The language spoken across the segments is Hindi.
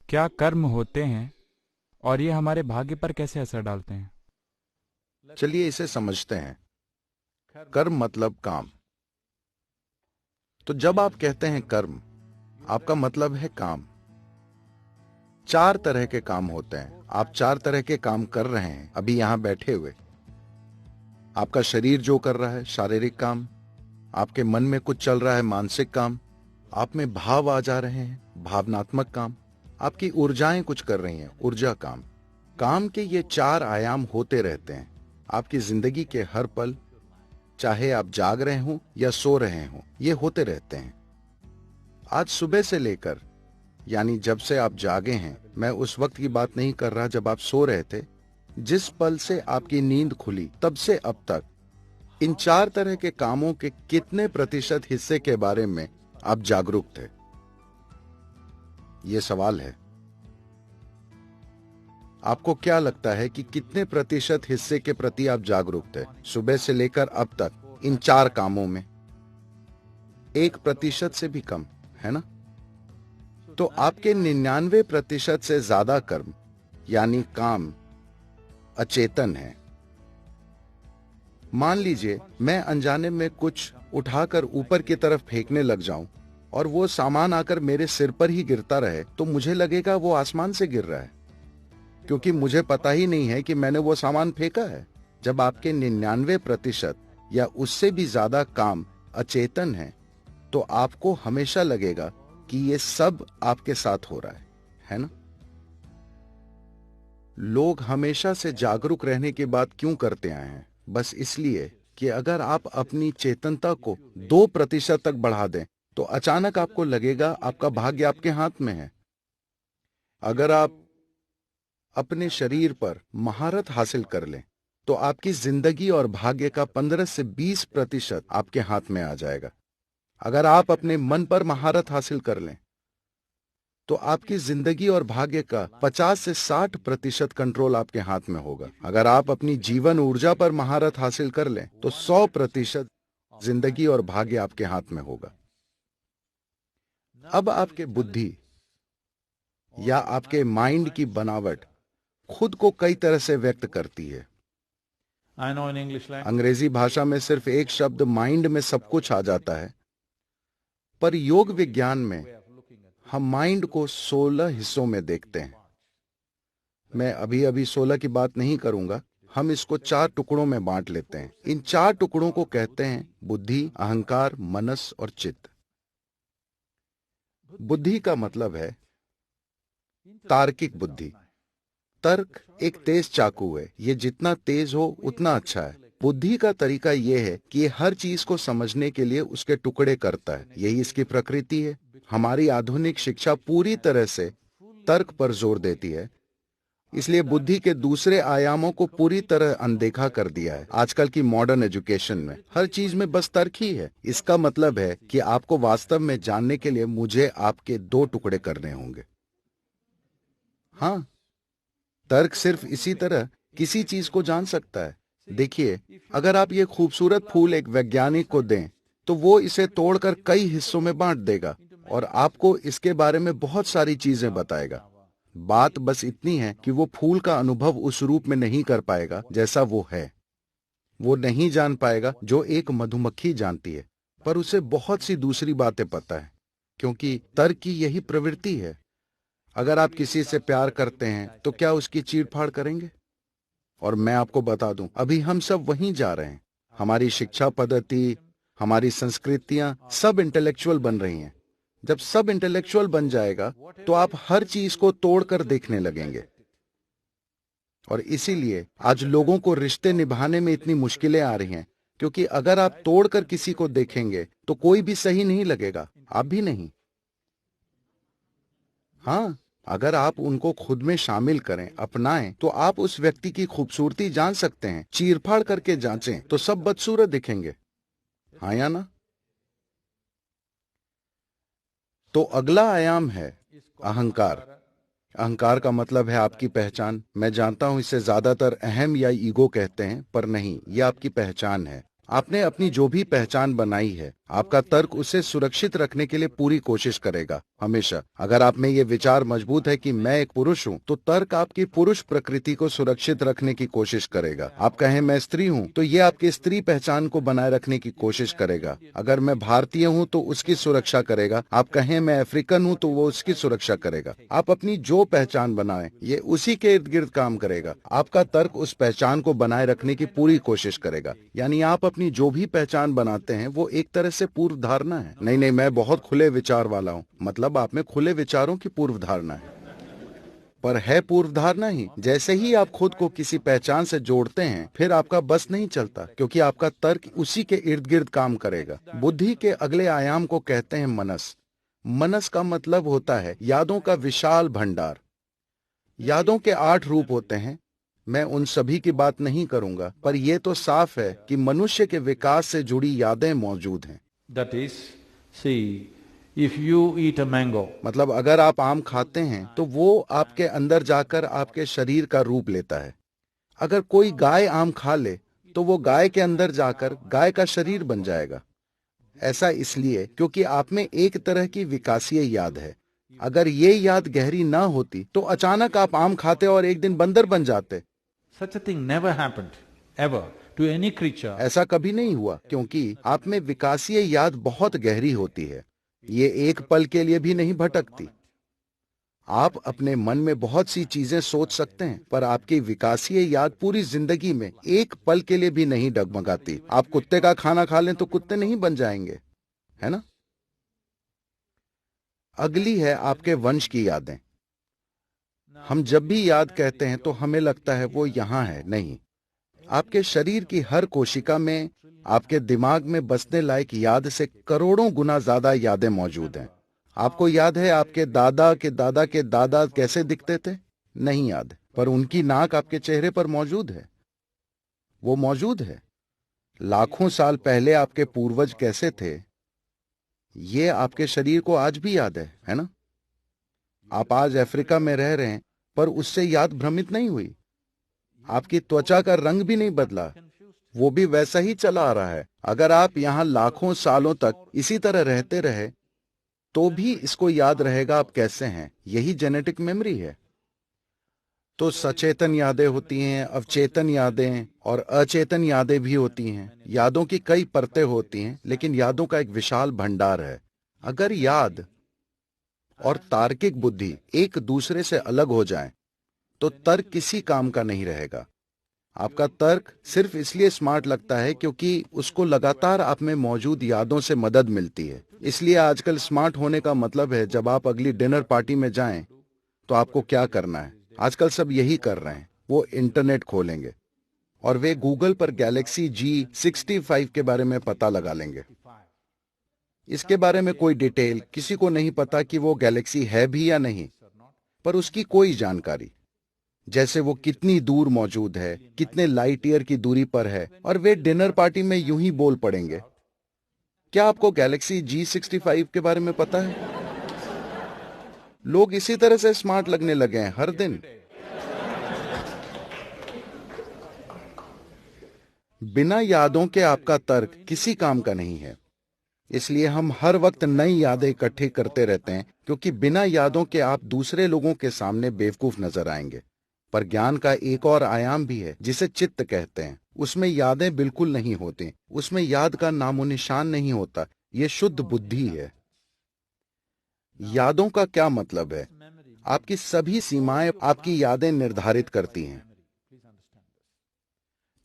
क्या कर्म होते हैं और ये हमारे भाग्य पर कैसे असर डालते हैं? चलिए इसे समझते हैं। कर्म मतलब काम। तो जब आप कहते हैं कर्म, आपका मतलब है काम। चार तरह के काम होते हैं। आप चार तरह के काम कर रहे हैं अभी यहां बैठे हुए। आपका शरीर जो कर रहा है शारीरिक काम, आपके मन में कुछ चल रहा है मानसिक काम, आप में भाव आ जा रहे हैं भावनात्मक काम, आपकी ऊर्जाएं कुछ कर रही हैं ऊर्जा काम। काम के ये चार आयाम होते रहते हैं आपकी जिंदगी के हर पल, चाहे आप जाग रहे हों या सो रहे हों, ये होते रहते हैं। आज सुबह से लेकर, यानी जब से आप जागे हैं, मैं उस वक्त की बात नहीं कर रहा जब आप सो रहे थे, जिस पल से आपकी नींद खुली तब से अब तक इन चार तरह के कामों के कितने प्रतिशत हिस्से के बारे में आप जागरूक थे? यह सवाल है। आपको क्या लगता है कि कितने प्रतिशत हिस्से के प्रति आप जागरूक थे सुबह से लेकर अब तक इन चार कामों में? 1% से भी कम, है ना? तो आपके 99% से ज्यादा कर्म यानी काम अचेतन है। मान लीजिए मैं अनजाने में कुछ उठाकर ऊपर की तरफ फेंकने लग जाऊं और वो सामान आकर मेरे सिर पर ही गिरता रहे, तो मुझे लगेगा वो आसमान से गिर रहा है, क्योंकि मुझे पता ही नहीं है कि मैंने वो सामान फेंका है। जब आपके 99% या उससे भी ज्यादा काम अचेतन है, तो आपको हमेशा लगेगा कि ये सब आपके साथ हो रहा है ना? लोग हमेशा से जागरूक रहने की बात क्यों करते आए हैं? बस इसलिए कि अगर आप अपनी चेतनता को 2% तक बढ़ा दें, तो अचानक आपको लगेगा आपका भाग्य आपके हाथ में है। अगर आप अपने शरीर पर महारत हासिल कर लें, तो आपकी जिंदगी और भाग्य का 15 से 20% आपके हाथ में आ जाएगा। अगर आप अपने मन पर महारत हासिल कर लें, तो आपकी जिंदगी और भाग्य का 50 से 60% कंट्रोल आपके हाथ में होगा। अगर आप अपनी जीवन ऊर्जा पर महारत हासिल कर लें, तो 100% जिंदगी और भाग्य आपके हाथ में होगा। अब आपके बुद्धि या आपके माइंड की बनावट खुद को कई तरह से व्यक्त करती है। अंग्रेजी भाषा में सिर्फ एक शब्द माइंड में सब कुछ आ जाता है, पर योग विज्ञान में हम माइंड को 16 हिस्सों में देखते हैं। मैं अभी अभी 16 की बात नहीं करूंगा, हम इसको 4 टुकड़ों में बांट लेते हैं। इन 4 टुकड़ों को कहते हैं बुद्धि, अहंकार, मनस और चित्त। बुद्धि का मतलब है तार्किक बुद्धि। तर्क एक तेज चाकू है, ये जितना तेज हो उतना अच्छा है। बुद्धि का तरीका यह है कि ये हर चीज को समझने के लिए उसके टुकड़े करता है, यही इसकी प्रकृति है। हमारी आधुनिक शिक्षा पूरी तरह से तर्क पर जोर देती है, इसलिए बुद्धि के दूसरे आयामों को पूरी तरह अनदेखा कर दिया है। आजकल की मॉडर्न एजुकेशन में हर चीज में बस तर्क ही है। इसका मतलब है कि आपको वास्तव में जानने के लिए मुझे आपके 2 टुकड़े करने होंगे। हाँ, तर्क सिर्फ इसी तरह किसी चीज को जान सकता है। देखिए, अगर आप ये खूबसूरत फूल एक वैज्ञानिक को दें, तो वो इसे तोड़कर कई हिस्सों में बांट देगा और आपको इसके बारे में बहुत सारी चीजें बताएगा। बात बस इतनी है कि वो फूल का अनुभव उस रूप में नहीं कर पाएगा जैसा वो है। वो नहीं जान पाएगा जो एक मधुमक्खी जानती है, पर उसे बहुत सी दूसरी बातें पता है, क्योंकि तर्क की यही प्रवृत्ति है। अगर आप किसी से प्यार करते हैं तो क्या उसकी चीड़-फाड़ करेंगे? और मैं आपको बता दूं, अभी हम सब वहीं जा रहे हैं। हमारी शिक्षा पद्धति, हमारी संस्कृतियां सब इंटेलेक्चुअल बन रही हैं। जब सब इंटेलेक्चुअल बन जाएगा, तो आप हर चीज को तोड़कर देखने लगेंगे। और इसीलिए आज लोगों को रिश्ते निभाने में इतनी मुश्किलें आ रही हैं, क्योंकि अगर आप तोड़कर किसी को देखेंगे तो कोई भी सही नहीं लगेगा, आप भी नहीं। हाँ, अगर आप उनको खुद में शामिल करें, अपनाएं, तो आप उस व्यक्ति की खूबसूरती जान सकते हैं। चीरफाड़ करके जांचें तो सब बदसूरत दिखेंगे। हाँ या ना? तो अगला आयाम है अहंकार। अहंकार का मतलब है आपकी पहचान। मैं जानता हूं इसे ज्यादातर अहम या ईगो कहते हैं, पर नहीं, यह आपकी पहचान है। आपने अपनी जो भी पहचान बनाई है, आपका तर्क उसे सुरक्षित रखने के लिए पूरी कोशिश करेगा हमेशा। अगर आप में ये विचार मजबूत है कि मैं एक पुरुष हूँ, तो तर्क आपकी पुरुष प्रकृति को सुरक्षित रखने की कोशिश करेगा। आप कहें मैं स्त्री हूँ, तो ये आपकी स्त्री पहचान को बनाए रखने की कोशिश करेगा। अगर मैं भारतीय हूँ तो उसकी सुरक्षा करेगा। आप कहें मैं अफ्रीकन हूँ, तो वो उसकी सुरक्षा करेगा। आप अपनी जो पहचान बनाए, ये उसी के इर्द गिर्द काम करेगा। आपका तर्क उस पहचान को बनाए रखने की पूरी कोशिश करेगा। यानी आप अपनी जो भी पहचान बनाते हैं वो एक तरह से पूर्व धारणा है। नहीं, मैं बहुत खुले विचार वाला हूँ, मतलब आप में खुले विचारों की पूर्व धारणा है। पर है पूर्व धारणा ही। जैसे ही आप खुद को किसी पहचान से जोड़ते हैं, फिर आपका बस नहीं चलता, क्योंकि आपका तर्क उसी के इर्द गिर्द काम करेगा। बुद्धि के अगले आयाम को कहते हैं मनस। मनस का मतलब होता है यादों का विशाल भंडार। यादों के 8 रूप होते हैं। मैं उन सभी की बात नहीं करूंगा, पर यह तो साफ है कि मनुष्य के विकास से जुड़ी यादें मौजूद हैं। That is, see, if you eat a mango, मतलब अगर आप आम खाते हैं तो वो आपके अंदर जाकर आपके शरीर का रूप लेता है। अगर कोई गाय आम खा ले तो वो गाय के अंदर जाकर गाय का शरीर बन जाएगा। ऐसा इसलिए क्योंकि आप में एक तरह की विकासीय याद है। अगर ये याद गहरी ना होती तो अचानक आप आम खाते और एक दिन बंदर बन जाते। such a thing never happened, ever, to any creature. ऐसा कभी नहीं हुआ, क्योंकि आप में विकासीय याद बहुत गहरी होती है। ये एक पल के लिए भी नहीं भटकती। आप अपने मन में बहुत सी चीजें सोच सकते हैं, पर आपकी विकासीय याद पूरी जिंदगी में एक पल के लिए भी नहीं डगमगाती। आप कुत्ते का खाना खा लें तो कुत्ते नहीं बन जाएंगे, है ना? अगली है आपके वंश की यादें। हम जब भी याद कहते हैं तो हमें लगता है वो यहाँ है। नहीं, आपके शरीर की हर कोशिका में, आपके दिमाग में बसने लायक याद से करोड़ों गुना ज्यादा यादें मौजूद हैं। आपको याद है आपके दादा के दादा के दादा कैसे दिखते थे? नहीं याद, पर उनकी नाक आपके चेहरे पर मौजूद है। वो मौजूद है। लाखों साल पहले आपके पूर्वज कैसे थे, ये आपके शरीर को आज भी याद है ना? आप आज अफ्रीका में रह रहे हैं, पर उससे याद भ्रमित नहीं हुई। आपकी त्वचा का रंग भी नहीं बदला, वो भी वैसा ही चला आ रहा है। अगर आप यहाँ लाखों सालों तक इसी तरह रहते रहे तो भी इसको याद रहेगा आप कैसे हैं। यही जेनेटिक मेमोरी है। तो सचेतन यादें होती हैं, अवचेतन यादें और अचेतन यादें भी होती हैं। यादों की कई परतें होती हैं, लेकिन यादों का एक विशाल भंडार है। अगर याद और तार्किक बुद्धि एक दूसरे से अलग हो जाएं, तो तर्क किसी काम का नहीं रहेगा। आपका तर्क सिर्फ इसलिए स्मार्ट लगता है क्योंकि उसको लगातार आप में मौजूद यादों से मदद मिलती है। इसलिए आजकल स्मार्ट होने का मतलब है जब आप अगली डिनर पार्टी में जाएं तो आपको क्या करना है। आजकल सब यही कर रहे हैं। वो इंटरनेट खोलेंगे और वे गूगल पर गैलेक्सी G65 के बारे में पता लगा लेंगे। इसके बारे में कोई डिटेल किसी को नहीं पता कि वो गैलेक्सी है भी या नहीं, पर उसकी कोई जानकारी, जैसे वो कितनी दूर मौजूद है, कितने लाइट ईयर की दूरी पर है, और वे डिनर पार्टी में यूं ही बोल पड़ेंगे। क्या आपको गैलेक्सी G65 के बारे में पता है? लोग इसी तरह से स्मार्ट लगने लगे हैं हर दिन। बिना यादों के आपका तर्क किसी काम का नहीं है। इसलिए हम हर वक्त नई यादें इकट्ठी करते रहते हैं, क्योंकि बिना यादों के आप दूसरे लोगों के सामने बेवकूफ नजर आएंगे। पर ज्ञान का एक और आयाम भी है जिसे चित्त कहते हैं। उसमें यादें बिल्कुल नहीं होती, उसमें याद का नामो निशान नहीं होता। ये शुद्ध बुद्धि है। यादों का क्या मतलब है? आपकी सभी सीमाएं आपकी यादें निर्धारित करती हैं।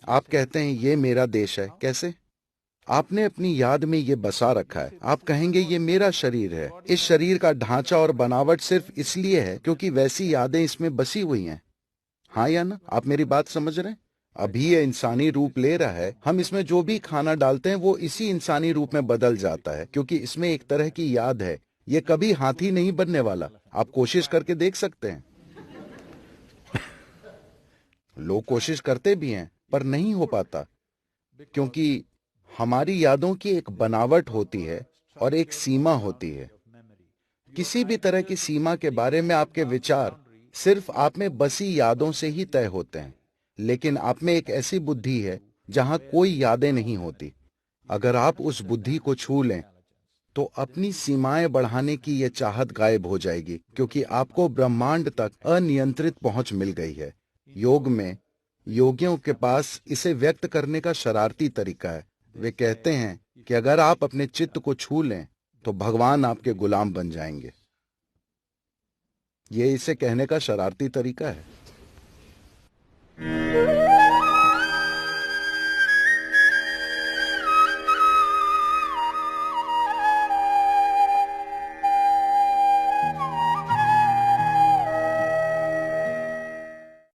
आप कहते हैं ये मेरा देश है। कैसे? आपने अपनी याद में ये बसा रखा है। आप कहेंगे ये मेरा शरीर है। इस शरीर का ढांचा और बनावट सिर्फ इसलिए है क्योंकि वैसी यादें इसमें बसी हुई हैं। हाँ या ना? आप मेरी बात समझ रहे हैं? अभी ये इंसानी रूप ले रहा है। हम इसमें जो भी खाना डालते हैं वो इसी इंसानी रूप में बदल जाता है, क्योंकि इसमें एक तरह की याद है। ये कभी हाथी नहीं बनने वाला। आप कोशिश करके देख सकते हैं। लोग कोशिश करते भी हैं, पर नहीं हो पाता, क्योंकि हमारी यादों की एक बनावट होती है और एक सीमा होती है। किसी भी तरह की सीमा के बारे में आपके विचार सिर्फ आप में बसी यादों से ही तय होते हैं। लेकिन आप में एक ऐसी बुद्धि है जहां कोई यादें नहीं होती। अगर आप उस बुद्धि को छू लें तो अपनी सीमाएं बढ़ाने की ये चाहत गायब हो जाएगी, क्योंकि आपको ब्रह्मांड तक अनियंत्रित पहुंच मिल गई है। योग में योगियों के पास इसे व्यक्त करने का शरारती तरीका है। वे कहते हैं कि अगर आप अपने चित्त को छू लें तो भगवान आपके गुलाम बन जाएंगे। ये इसे कहने का शरारती तरीका है।